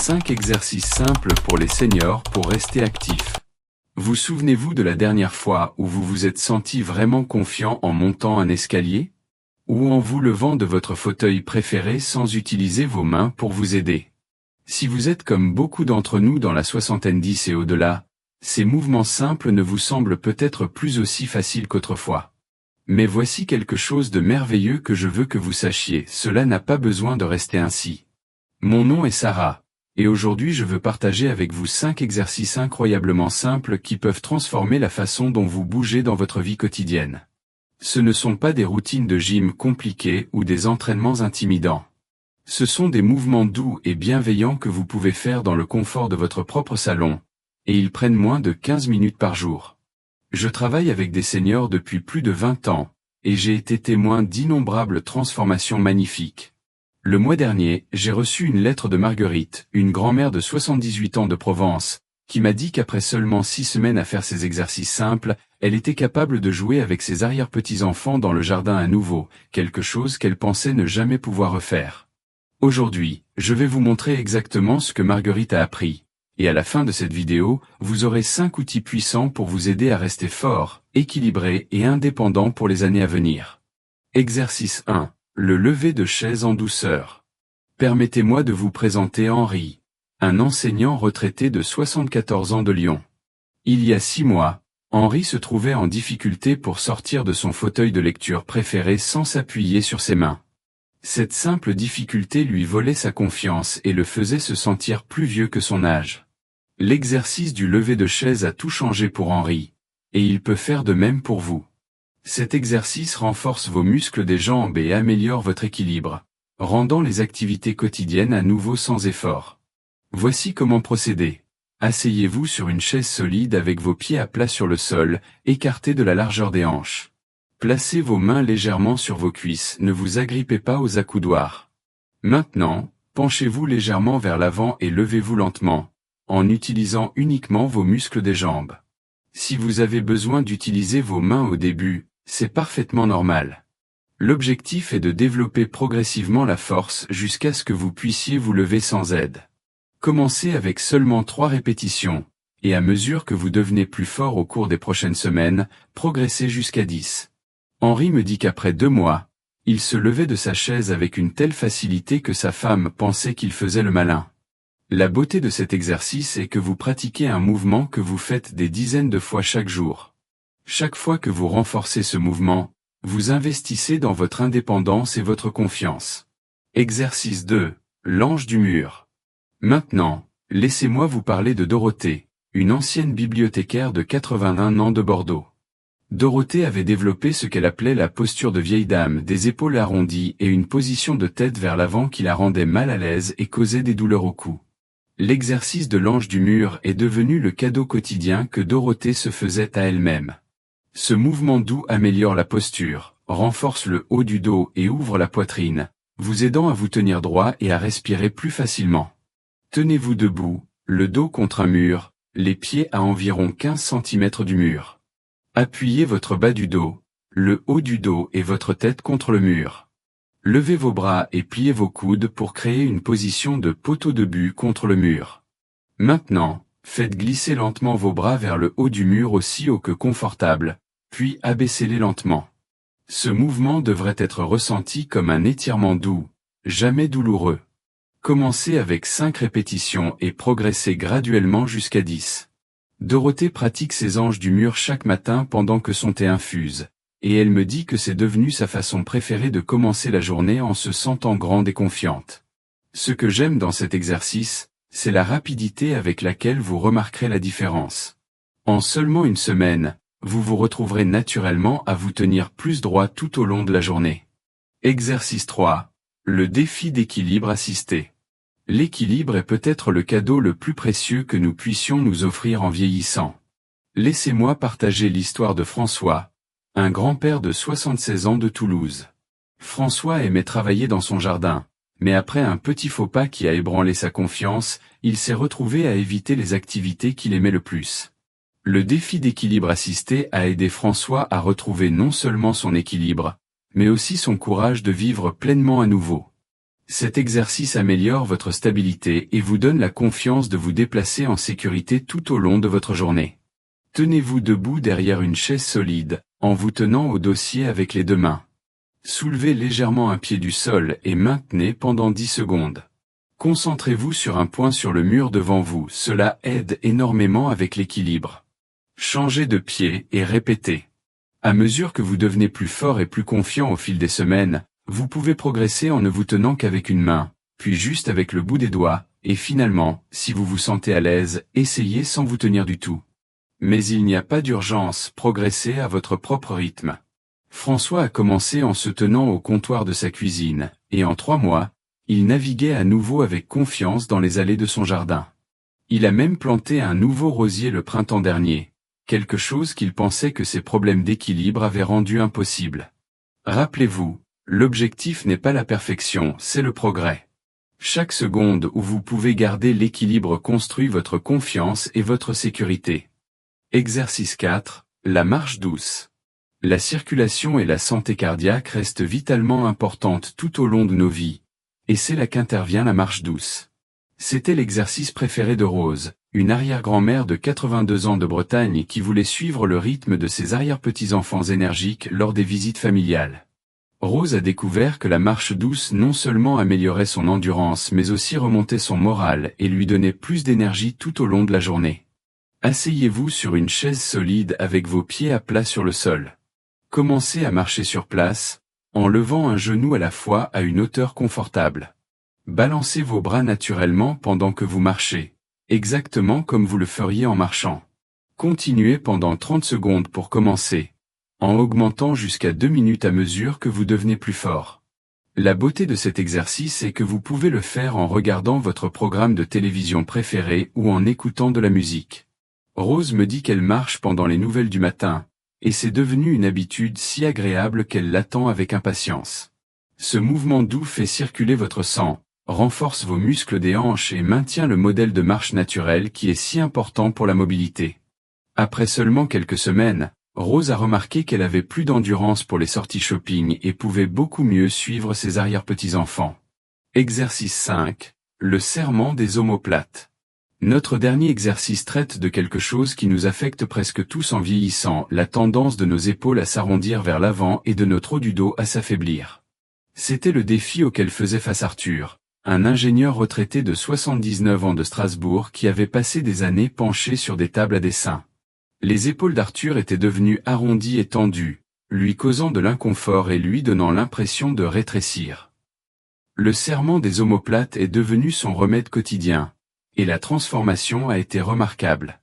5 exercices simples pour les seniors pour rester actifs. Vous souvenez-vous de la dernière fois où vous vous êtes senti vraiment confiant en montant un escalier? Ou en vous levant de votre fauteuil préféré sans utiliser vos mains pour vous aider? Si vous êtes comme beaucoup d'entre nous dans la soixantaine 10 et au-delà, ces mouvements simples ne vous semblent peut-être plus aussi faciles qu'autrefois. Mais voici quelque chose de merveilleux que je veux que vous sachiez, cela n'a pas besoin de rester ainsi. Mon nom est Sarah, et aujourd'hui je veux partager avec vous 5 exercices incroyablement simples qui peuvent transformer la façon dont vous bougez dans votre vie quotidienne. Ce ne sont pas des routines de gym compliquées ou des entraînements intimidants. Ce sont des mouvements doux et bienveillants que vous pouvez faire dans le confort de votre propre salon, et ils prennent moins de 15 minutes par jour. Je travaille avec des seniors depuis plus de 20 ans, et j'ai été témoin d'innombrables transformations magnifiques. Le mois dernier, j'ai reçu une lettre de Marguerite, une grand-mère de 78 ans de Provence, qui m'a dit qu'après seulement 6 semaines à faire ces exercices simples, elle était capable de jouer avec ses arrière-petits-enfants dans le jardin à nouveau, quelque chose qu'elle pensait ne jamais pouvoir refaire. Aujourd'hui, je vais vous montrer exactement ce que Marguerite a appris, et à la fin de cette vidéo, vous aurez 5 outils puissants pour vous aider à rester fort, équilibré et indépendant pour les années à venir. Exercice 1. Le lever de chaise en douceur. Permettez-moi de vous présenter Henri, un enseignant retraité de 74 ans de Lyon. Il y a 6 mois, Henri se trouvait en difficulté pour sortir de son fauteuil de lecture préféré sans s'appuyer sur ses mains. Cette simple difficulté lui volait sa confiance et le faisait se sentir plus vieux que son âge. L'exercice du lever de chaise a tout changé pour Henri, et il peut faire de même pour vous. Cet exercice renforce vos muscles des jambes et améliore votre équilibre, rendant les activités quotidiennes à nouveau sans effort. Voici comment procéder. Asseyez-vous sur une chaise solide avec vos pieds à plat sur le sol, écartés de la largeur des hanches. Placez vos mains légèrement sur vos cuisses, ne vous agrippez pas aux accoudoirs. Maintenant, penchez-vous légèrement vers l'avant et levez-vous lentement, en utilisant uniquement vos muscles des jambes. Si vous avez besoin d'utiliser vos mains au début, c'est parfaitement normal. L'objectif est de développer progressivement la force jusqu'à ce que vous puissiez vous lever sans aide. Commencez avec seulement 3 répétitions, et à mesure que vous devenez plus fort au cours des prochaines semaines, progressez jusqu'à 10. Henri me dit qu'après 2 mois, il se levait de sa chaise avec une telle facilité que sa femme pensait qu'il faisait le malin. La beauté de cet exercice est que vous pratiquez un mouvement que vous faites des dizaines de fois chaque jour. Chaque fois que vous renforcez ce mouvement, vous investissez dans votre indépendance et votre confiance. Exercice 2. L'ange du mur. Maintenant, laissez-moi vous parler de Dorothée, une ancienne bibliothécaire de 81 ans de Bordeaux. Dorothée avait développé ce qu'elle appelait la posture de vieille dame, des épaules arrondies et une position de tête vers l'avant qui la rendait mal à l'aise et causait des douleurs au cou. L'exercice de l'ange du mur est devenu le cadeau quotidien que Dorothée se faisait à elle-même. Ce mouvement doux améliore la posture, renforce le haut du dos et ouvre la poitrine, vous aidant à vous tenir droit et à respirer plus facilement. Tenez-vous debout, le dos contre un mur, les pieds à environ 15 cm du mur. Appuyez votre bas du dos, le haut du dos et votre tête contre le mur. Levez vos bras et pliez vos coudes pour créer une position de poteau de but contre le mur. Maintenant, faites glisser lentement vos bras vers le haut du mur aussi haut que confortable, puis abaissez-les lentement. Ce mouvement devrait être ressenti comme un étirement doux, jamais douloureux. Commencez avec 5 répétitions et progressez graduellement jusqu'à 10. Dorothée pratique ses anges du mur chaque matin pendant que son thé infuse, et elle me dit que c'est devenu sa façon préférée de commencer la journée en se sentant grande et confiante. Ce que j'aime dans cet exercice, c'est la rapidité avec laquelle vous remarquerez la différence. En seulement une semaine, vous vous retrouverez naturellement à vous tenir plus droit tout au long de la journée. Exercice 3. Le défi d'équilibre assisté. L'équilibre est peut-être le cadeau le plus précieux que nous puissions nous offrir en vieillissant. Laissez-moi partager l'histoire de François, un grand-père de 76 ans de Toulouse. François aimait travailler dans son jardin, mais après un petit faux pas qui a ébranlé sa confiance, il s'est retrouvé à éviter les activités qu'il aimait le plus. Le défi d'équilibre assisté a aidé François à retrouver non seulement son équilibre, mais aussi son courage de vivre pleinement à nouveau. Cet exercice améliore votre stabilité et vous donne la confiance de vous déplacer en sécurité tout au long de votre journée. Tenez-vous debout derrière une chaise solide, en vous tenant au dossier avec les deux mains. Soulevez légèrement un pied du sol et maintenez pendant 10 secondes. Concentrez-vous sur un point sur le mur devant vous, cela aide énormément avec l'équilibre. Changez de pied et répétez. À mesure que vous devenez plus fort et plus confiant au fil des semaines, vous pouvez progresser en ne vous tenant qu'avec une main, puis juste avec le bout des doigts, et finalement, si vous vous sentez à l'aise, essayez sans vous tenir du tout. Mais il n'y a pas d'urgence, progressez à votre propre rythme. François a commencé en se tenant au comptoir de sa cuisine, et en 3 mois, il naviguait à nouveau avec confiance dans les allées de son jardin. Il a même planté un nouveau rosier le printemps dernier, quelque chose qu'il pensait que ses problèmes d'équilibre avaient rendu impossible. Rappelez-vous, l'objectif n'est pas la perfection, c'est le progrès. Chaque seconde où vous pouvez garder l'équilibre construit votre confiance et votre sécurité. Exercice 4, la marche douce. La circulation et la santé cardiaque restent vitalement importantes tout au long de nos vies, et c'est là qu'intervient la marche douce. C'était l'exercice préféré de Rose, une arrière-grand-mère de 82 ans de Bretagne qui voulait suivre le rythme de ses arrière-petits-enfants énergiques lors des visites familiales. Rose a découvert que la marche douce non seulement améliorait son endurance mais aussi remontait son moral et lui donnait plus d'énergie tout au long de la journée. Asseyez-vous sur une chaise solide avec vos pieds à plat sur le sol. Commencez à marcher sur place, en levant un genou à la fois à une hauteur confortable. Balancez vos bras naturellement pendant que vous marchez, exactement comme vous le feriez en marchant. Continuez pendant 30 secondes pour commencer, en augmentant jusqu'à 2 minutes à mesure que vous devenez plus fort. La beauté de cet exercice est que vous pouvez le faire en regardant votre programme de télévision préféré ou en écoutant de la musique. Rose me dit qu'elle marche pendant les nouvelles du matin, et c'est devenu une habitude si agréable qu'elle l'attend avec impatience. Ce mouvement doux fait circuler votre sang, renforce vos muscles des hanches et maintient le modèle de marche naturel qui est si important pour la mobilité. Après seulement quelques semaines, Rose a remarqué qu'elle avait plus d'endurance pour les sorties shopping et pouvait beaucoup mieux suivre ses arrière-petits-enfants. Exercice 5. Le serrement des omoplates. Notre dernier exercice traite de quelque chose qui nous affecte presque tous en vieillissant, la tendance de nos épaules à s'arrondir vers l'avant et de notre haut du dos à s'affaiblir. C'était le défi auquel faisait face Arthur, un ingénieur retraité de 79 ans de Strasbourg qui avait passé des années penché sur des tables à dessin. Les épaules d'Arthur étaient devenues arrondies et tendues, lui causant de l'inconfort et lui donnant l'impression de rétrécir. Le serrement des omoplates est devenu son remède quotidien, et la transformation a été remarquable.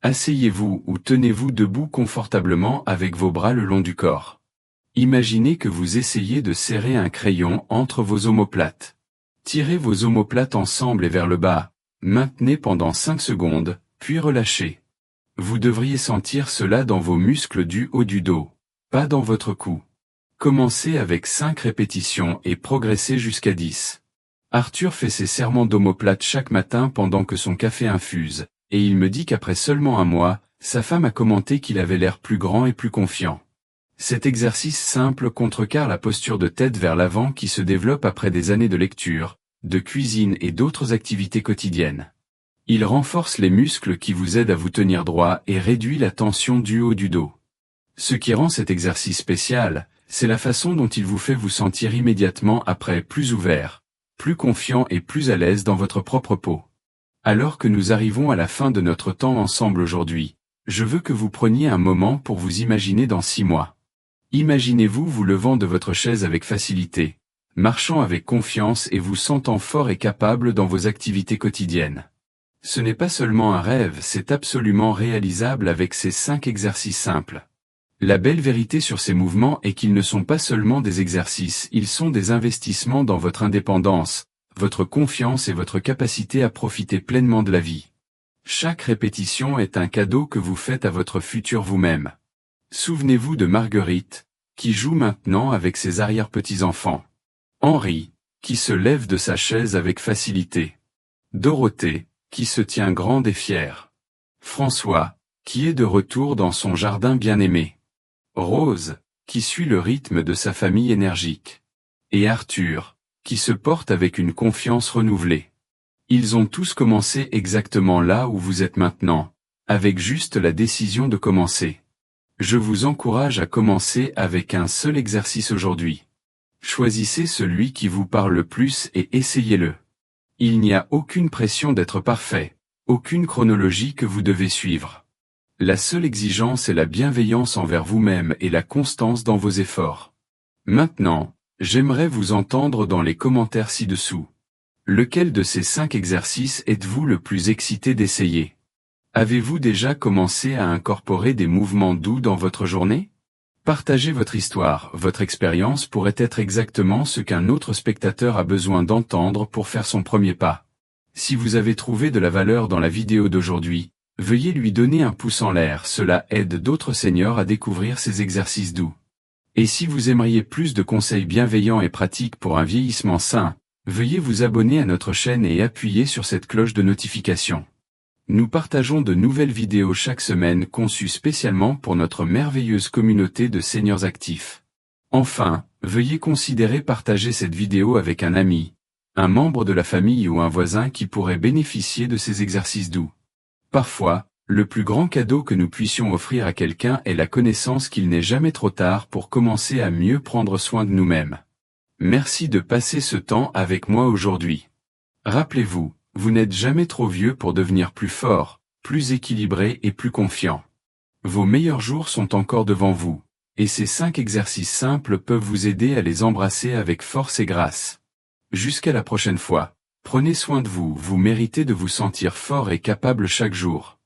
Asseyez-vous ou tenez-vous debout confortablement avec vos bras le long du corps. Imaginez que vous essayez de serrer un crayon entre vos omoplates. Tirez vos omoplates ensemble et vers le bas, maintenez pendant 5 secondes, puis relâchez. Vous devriez sentir cela dans vos muscles du haut du dos, pas dans votre cou. Commencez avec 5 répétitions et progressez jusqu'à 10. Arthur fait ses serrements d'omoplate chaque matin pendant que son café infuse, et il me dit qu'après seulement 1 mois, sa femme a commenté qu'il avait l'air plus grand et plus confiant. Cet exercice simple contrecarre la posture de tête vers l'avant qui se développe après des années de lecture, de cuisine et d'autres activités quotidiennes. Il renforce les muscles qui vous aident à vous tenir droit et réduit la tension du haut du dos. Ce qui rend cet exercice spécial, c'est la façon dont il vous fait vous sentir immédiatement après plus ouvert, plus confiant et plus à l'aise dans votre propre peau. Alors que nous arrivons à la fin de notre temps ensemble aujourd'hui, je veux que vous preniez un moment pour vous imaginer dans 6 mois. Imaginez-vous vous levant de votre chaise avec facilité, marchant avec confiance et vous sentant fort et capable dans vos activités quotidiennes. Ce n'est pas seulement un rêve, c'est absolument réalisable avec ces 5 exercices simples. La belle vérité sur ces mouvements est qu'ils ne sont pas seulement des exercices, ils sont des investissements dans votre indépendance, votre confiance et votre capacité à profiter pleinement de la vie. Chaque répétition est un cadeau que vous faites à votre futur vous-même. Souvenez-vous de Marguerite, qui joue maintenant avec ses arrière-petits-enfants. Henri, qui se lève de sa chaise avec facilité. Dorothée, qui se tient grande et fière. François, qui est de retour dans son jardin bien-aimé. Rose, qui suit le rythme de sa famille énergique. Et Arthur, qui se portent avec une confiance renouvelée. Ils ont tous commencé exactement là où vous êtes maintenant, avec juste la décision de commencer. Je vous encourage à commencer avec un seul exercice aujourd'hui. Choisissez celui qui vous parle le plus et essayez-le. Il n'y a aucune pression d'être parfait, aucune chronologie que vous devez suivre. La seule exigence est la bienveillance envers vous-même et la constance dans vos efforts. Maintenant, j'aimerais vous entendre dans les commentaires ci-dessous. Lequel de ces 5 exercices êtes-vous le plus excité d'essayer? Avez-vous déjà commencé à incorporer des mouvements doux dans votre journée? Partagez votre histoire, votre expérience pourrait être exactement ce qu'un autre spectateur a besoin d'entendre pour faire son premier pas. Si vous avez trouvé de la valeur dans la vidéo d'aujourd'hui, veuillez lui donner un pouce en l'air, cela aide d'autres seniors à découvrir ces exercices doux. Et si vous aimeriez plus de conseils bienveillants et pratiques pour un vieillissement sain, veuillez vous abonner à notre chaîne et appuyer sur cette cloche de notification. Nous partageons de nouvelles vidéos chaque semaine conçues spécialement pour notre merveilleuse communauté de seniors actifs. Enfin, veuillez considérer partager cette vidéo avec un ami, un membre de la famille ou un voisin qui pourrait bénéficier de ces exercices doux. Parfois, le plus grand cadeau que nous puissions offrir à quelqu'un est la connaissance qu'il n'est jamais trop tard pour commencer à mieux prendre soin de nous-mêmes. Merci de passer ce temps avec moi aujourd'hui. Rappelez-vous, vous n'êtes jamais trop vieux pour devenir plus fort, plus équilibré et plus confiant. Vos meilleurs jours sont encore devant vous, et ces 5 exercices simples peuvent vous aider à les embrasser avec force et grâce. Jusqu'à la prochaine fois, prenez soin de vous, vous méritez de vous sentir fort et capable chaque jour.